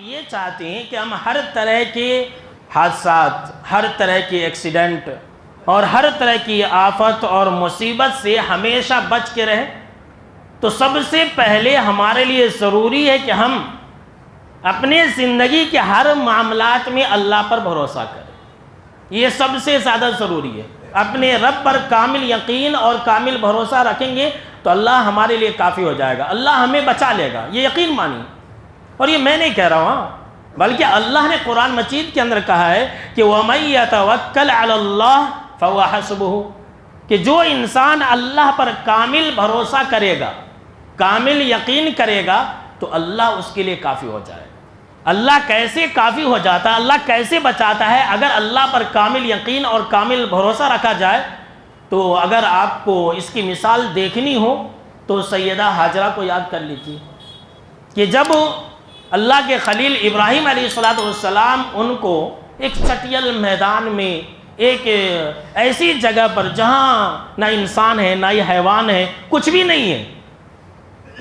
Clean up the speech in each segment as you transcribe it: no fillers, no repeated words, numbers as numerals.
یہ چاہتے ہیں کہ ہم ہر طرح کے حادثات، ہر طرح کے ایکسیڈنٹ اور ہر طرح کی آفت اور مصیبت سے ہمیشہ بچ کے رہیں، تو سب سے پہلے ہمارے لیے ضروری ہے کہ ہم اپنے زندگی کے ہر معاملات میں اللہ پر بھروسہ کریں۔ یہ سب سے زیادہ ضروری ہے۔ اپنے رب پر کامل یقین اور کامل بھروسہ رکھیں گے تو اللہ ہمارے لیے کافی ہو جائے گا، اللہ ہمیں بچا لے گا، یہ یقین مانیے۔ اور یہ میں نہیں کہہ رہا ہوں، بلکہ اللہ نے قرآن مجید کے اندر کہا ہے کہ وَمَن يَتَوَكَّلْ عَلَى اللَّهِ فَهُوَ حَسْبُهُ، کہ جو انسان اللہ پر کامل بھروسہ کرے گا، کامل یقین کرے گا تو اللہ اس کے لیے کافی ہو جائے گا۔ اللہ کیسے کافی ہو جاتا ہے، اللہ کیسے بچاتا ہے؟ اگر اللہ پر کامل یقین اور کامل بھروسہ رکھا جائے تو اگر آپ کو اس کی مثال دیکھنی ہو تو سیدہ ہاجرہ کو یاد کر لیجیے کہ جب اللہ کے خلیل ابراہیم علیہ السلام ان کو ایک چٹیل میدان میں، ایک ایسی جگہ پر جہاں نہ انسان ہے نہ ہی حیوان ہے، کچھ بھی نہیں ہے،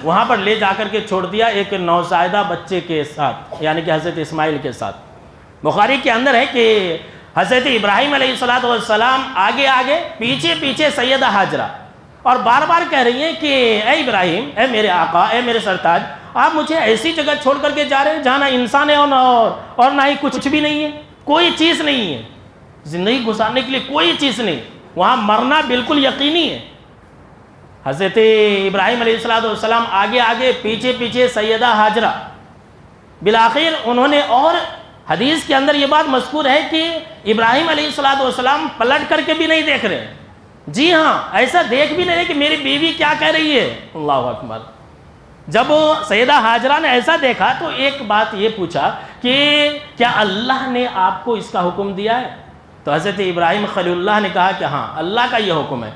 وہاں پر لے جا کر کے چھوڑ دیا ایک نوزائیدہ بچے کے ساتھ، یعنی کہ حضرت اسماعیل کے ساتھ۔ بخاری کے اندر ہے کہ حضرت ابراہیم علیہ السلام آگے آگے پیچھے پیچھے سیدہ ہاجرہ، اور بار بار کہہ رہی ہیں کہ اے ابراہیم، اے میرے آقا، اے میرے سرتاج، آپ مجھے ایسی جگہ چھوڑ کر کے جا رہے ہیں جہاں نہ انسان ہے اور نہ ہی کچھ بھی نہیں ہے، کوئی چیز نہیں ہے، زندگی گزارنے کے لیے کوئی چیز نہیں، وہاں مرنا بالکل یقینی ہے۔ حضرت ابراہیم علیہ السلام آگے آگے پیچھے پیچھے سیدہ ہاجرہ، بالآخر انہوں نے، اور حدیث کے اندر یہ بات مذکور ہے کہ ابراہیم علیہ السلام پلٹ کر کے بھی نہیں دیکھ رہے، جی ہاں، ایسا دیکھ بھی نہیں رہے کہ میری بیوی کیا کہہ رہی ہے۔ اللہ اکبر۔ جب سیدہ ہاجرہ نے ایسا دیکھا تو ایک بات یہ پوچھا کہ کیا اللہ نے آپ کو اس کا حکم دیا ہے؟ تو حضرت ابراہیم خلیل اللہ نے کہا کہ ہاں، اللہ کا یہ حکم ہے۔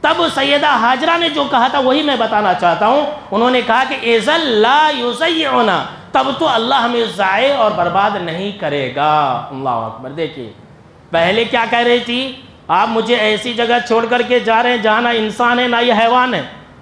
تب سیدہ ہاجرہ نے جو کہا تھا وہی میں بتانا چاہتا ہوں، انہوں نے کہا کہ اِذًا لَا يُضَيِّعُنَا، تب تو اللہ ہمیں ضائع اور برباد نہیں کرے گا۔ اللہ اکبر۔ دیکھیے پہلے کیا کہہ رہی تھی؟ آپ مجھے ایسی جگہ چھوڑ کر کے جا رہے ہیں جہاں نہ انسان ہے نہ یہ حیوان ہے،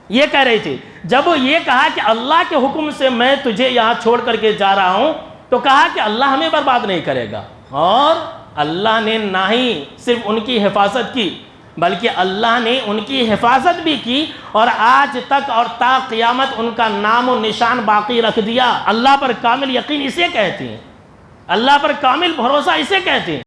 یہ کہہ رہی تھی۔ جب یہ کہا کہ اللہ کے حکم سے میں تجھے یہاں چھوڑ کر کے جا رہا ہوں، تو کہا کہ اللہ ہمیں برباد نہیں کرے گا، اور اللہ نے نہ ہی صرف ان کی حفاظت کی بلکہ اللہ نے ان کی حفاظت بھی کی، اور آج تک اور تا قیامت ان کا نام و نشان باقی رکھ دیا۔ اللہ پر کامل یقین اسے کہتے ہیں، اللہ پر کامل بھروسہ اسے کہتے ہیں۔